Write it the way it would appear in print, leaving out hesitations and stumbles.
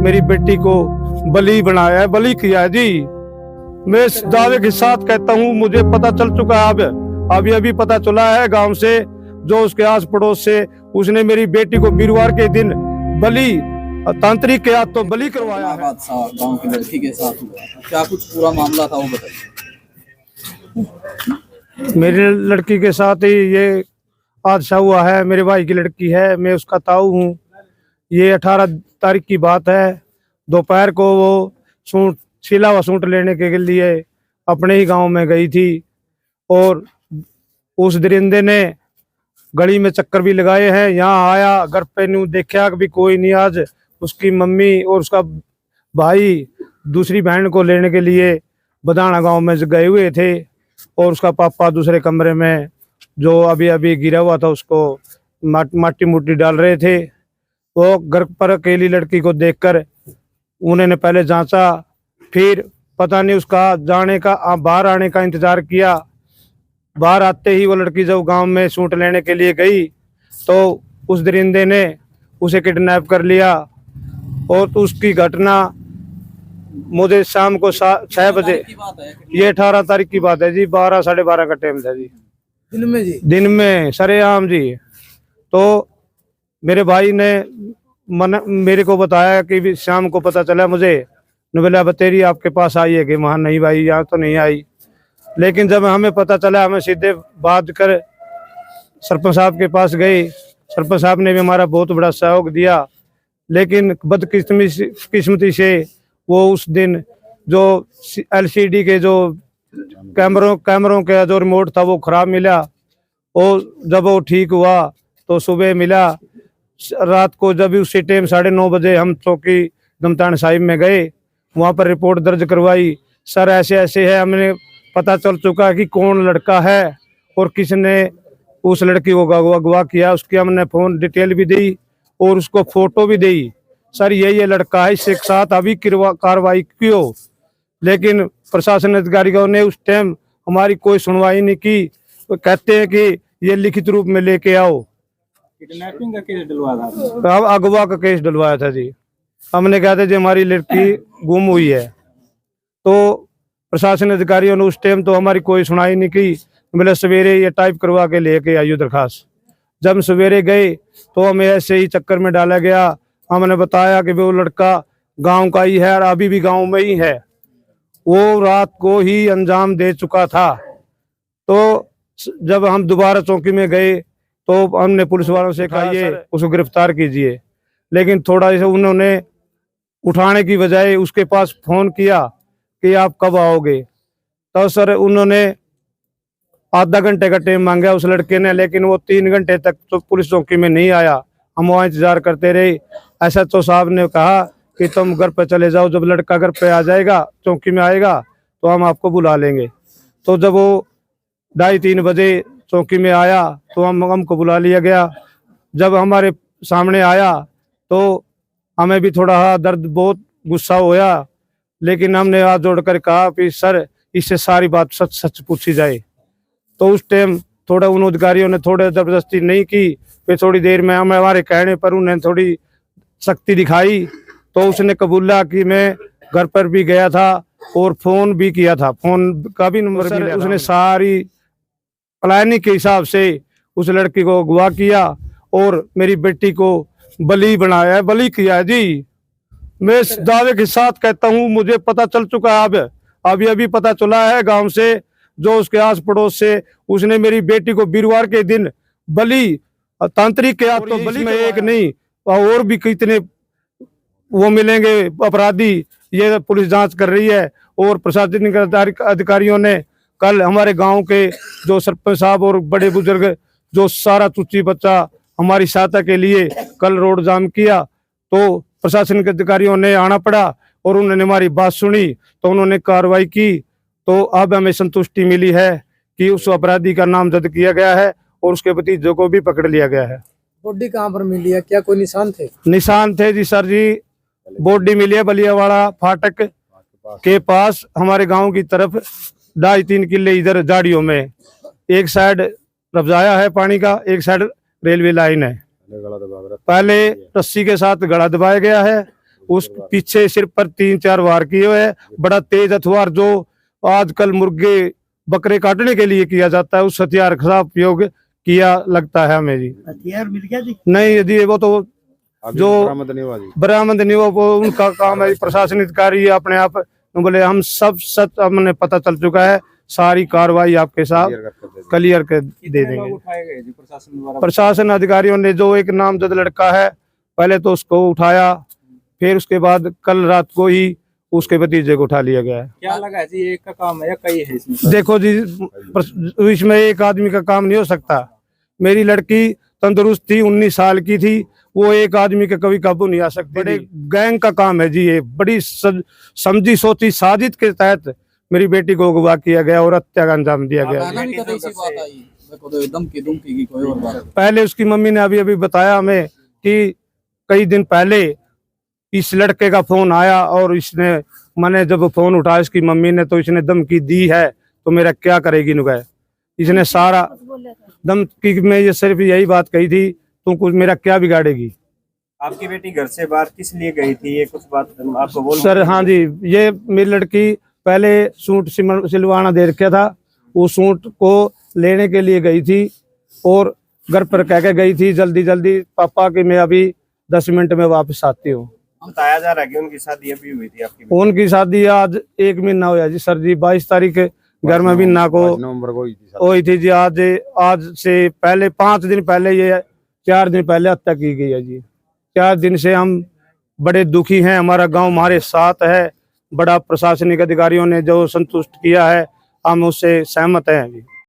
मेरी बेटी को बलि बनाया है, बलि किया है जी। मैं इस दावे के साथ कहता हूँ, मुझे पता चल चुका है, अब अभी पता चला है गांव से, जो उसके आस पड़ोस से, उसने मेरी बेटी को वीरवार के दिन बलि, तांत्रिक के हाथ तो बलि करवाया है। हादसा गांव की लड़की के साथ हुआ था, क्या कुछ पूरा मामला था वो बताइए। मेरी लड़की के साथ ही ये हादसा हुआ है। मेरे भाई की लड़की है, मैं उसका ताऊ हूँ। ये 18 तारीख की बात है। दोपहर को वो सूट, छिला हुआ सूट लेने के लिए अपने ही गांव में गई थी, और उस दरिंदे ने गली में चक्कर भी लगाए हैं। यहाँ आया, घर पे न्यू देखा भी कोई नहीं। आज उसकी मम्मी और उसका भाई दूसरी बहन को लेने के लिए बदाना गांव में गए हुए थे, और उसका पापा दूसरे कमरे में जो अभी गिरा हुआ था उसको माटी मुट्टी डाल रहे थे। वो घर पर अकेली लड़की को देखकर उन्होंने पहले जांचा, फिर पता नहीं उसका जाने का, बाहर आने का इंतजार किया। बाहर आते ही वो लड़की जब गांव में सूट लेने के लिए गई तो उस दरिंदे ने उसे किडनैप कर लिया। और उसकी घटना मुझे शाम को 6 बजे, ये 18 तारीख की बात है जी, 12 साढ़े 12 का टाइम था जी, दिन में जी, दिन में सरेआम जी। तो मेरे भाई ने मेरे को बताया कि शाम को पता चला मुझे, बोला बतेरी आपके पास आई है कि वहाँ नहीं भाई, यहाँ तो नहीं आई। लेकिन जब हमें पता चला, हमें सीधे बात कर सरपंच साहब के पास गए। सरपंच साहब ने भी हमारा बहुत बड़ा सहयोग दिया, लेकिन बदकिस्मती से वो उस दिन जो LCD के जो कैमरों का जो रिमोट था वो खराब मिला, और जब वो ठीक हुआ तो सुबह मिला। रात को जब उसी टाइम 9:30 बजे हम चौकी दमतान साहिब में गए, वहाँ पर रिपोर्ट दर्ज करवाई। सर ऐसे ऐसे है, हमने पता चल चुका कि कौन लड़का है और किसने उस लड़की को अगवा किया। उसकी हमने फोन डिटेल भी दी और उसको फोटो भी दी। सर ये लड़का है, इसके साथ अभी कार्रवाई क्यों? लेकिन प्रशासन अधिकारियों ने उस टाइम हमारी कोई सुनवाई नहीं की। वो कहते हैं कि ये लिखित रूप में लेके आओ। किडनैपिंग का केस डलवाया था, अगवा का केस डलवाया था जी। हमने कहा था जी हमारी लड़की गुम हुई है, तो प्रशासन अधिकारियों ने उस टाइम तो हमारी कोई सुनाई नहीं की। बोले सवेरे ये टाइप करवा के लेके आइयो दरखास्त। जब हम सवेरे गए तो हमें ऐसे ही चक्कर में डाला गया। हमने बताया कि वो लड़का गांव का ही है और अभी भी गांव में ही है, वो रात को ही अंजाम दे चुका था। तो जब हम दोबारा चौकी में गए तो हमने पुलिस वालों से कहा ये उसको गिरफ्तार कीजिए, लेकिन थोड़ा सा उन्होंने उठाने की बजाय उसके पास फोन किया कि आप कब आओगे। तो सर उन्होंने आधा घंटे का टाइम मांगा उस लड़के ने, लेकिन वो 3 घंटे तक तो पुलिस चौकी में नहीं आया। हम वहाँ इंतजार करते रहे। SHO साहब ने कहा कि तुम घर पे चले जाओ, जब लड़का घर पे आ जाएगा, चौकी में आएगा तो हम आपको बुला लेंगे। तो जब वो 2:30-3 बजे चौकी में आया तो हमको बुला लिया गया। जब हमारे सामने आया तो हमें भी थोड़ा दर्द, बहुत गुस्सा होया, लेकिन हमने हाथ जोड़कर कहा कि सर इससे सारी बात सच सच पूछी जाए। तो उस टाइम थोड़ा उन अधिकारियों ने थोड़ा जबरदस्ती नहीं की, फिर थोड़ी देर में हमारे कहने पर उन्हें थोड़ी सख्ती दिखाई। तो उसने कबूला कि मैं घर पर भी गया था और फोन भी किया था, फोन का भी नंबर भी लिया था। उसने सारी प्लानिंग के हिसाब से उस लड़की को अगवा किया और मेरी बेटी को बलि बनाया है, बलि किया है जी। मैं इस दावे के साथ कहता हूँ, मुझे पता चल चुका है, अब अभी पता चला है गांव से, जो उसके आस पड़ोस से, उसने मेरी बेटी को वीरवार के दिन बलि, तांत्रिक के हाथ तो बलि में एक नहीं और भी कितने वो मिलेंगे अपराधी, ये पुलिस जांच कर रही है। और प्रशासनिक अधिकारियों ने कल हमारे गांव के जो सरपंच साहब और बड़े बुजुर्ग, जो सारा चुच्ची बच्चा हमारी सहायता के लिए कल रोड जाम किया, तो प्रशासनिक अधिकारियों ने आना पड़ा और उन्होंने हमारी बात सुनी, तो उन्होंने कार्रवाई की। तो अब हमें संतुष्टि मिली है कि उस अपराधी का नामजद किया गया है और उसके भतीजों को भी पकड़ लिया गया है। बॉडी कहाँ पर मिली है, क्या कोई निशान थे? निशान थे जी सर जी, बॉडी मिली है बलियावाड़ा फाटक के पास, हमारे गांव की तरफ 2.5-3 किले इधर झाड़ियों में। एक साइड रफ्जाया है पानी का, एक साइड रेलवे लाइन है। पहले रस्सी के साथ गला दबाया गया है उस पीछे सिर पर 3-4 वार किए हुए है। बड़ा तेज हथियार जो आजकल मुर्गे बकरे काटने के लिए किया जाता है, उस हथियार का उपयोग किया लगता है हमें जी। हथियार मिल गया जी? नहीं यदि वो तो जो बरामद नहीं हुआ वो उनका काम है, प्रशासनिक अधिकारी अपने आप बोले हम सब सच हमने पता चल चुका है, सारी कार्रवाई आपके साथ क्लियर कर दे देंगे। उठाए गए जी प्रशासन द्वारा? प्रशासन अधिकारियों ने जो एक नामजद लड़का है पहले तो उसको उठाया, फिर उसके बाद कल रात को ही उसके भतीजे को उठा लिया गया है। क्या लगा है जी, एक का काम है या कई है इसमें? देखो जी इसमें एक आदमी का काम नहीं हो सकता। मेरी लड़की तंदुरुस्त थी, 19 साल की थी, वो एक आदमी के कभी काबू नहीं आ सकते। बड़े गैंग का काम है जी, ये बड़ी समझी सोची साजिश के तहत मेरी बेटी को अगवा किया गया और हत्या का अंजाम दिया गया। पहले भी कभी ऐसी बात आई? देखो तो एकदम की कोई और बात? पहले उसकी मम्मी ने अभी बताया हमें कि कई दिन पहले इस लड़के का फोन आया और इसने मैंने जब फोन उठाया इसकी मम्मी ने तो इसने धमकी दी है, तो मेरा क्या करेगी नुगै। इसने सारा धमकी में ये सिर्फ यही बात कही थी, तुम कुछ मेरा क्या बिगाड़ेगी। आपकी बेटी घर से बाहर किस लिए गई थी, ये कुछ बात आपको बोल? सर हाँ जी, ये मेरी लड़की पहले सूट सिलवाना दे रखा था, वो सूट को लेने के लिए गई थी और घर पर कह के गई थी जल्दी जल्दी पापा कि मैं अभी 10 मिनट में वापस आती हूँ। बताया जा रहा है कि उनकी शादी अभी हुई थी आपकी? उनकी शादी आज 1 महीना हुआ जी सर जी, 22 तारीख घर में महीना को हुई थी जी। आज से पहले 5 दिन पहले, ये 4 दिन पहले हत्या की गई है जी। 4 दिन से हम बड़े दुखी हैं, हमारा गांव हमारे साथ है। बड़ा प्रशासनिक अधिकारियों ने जो संतुष्ट किया है हम उससे सहमत हैं जी।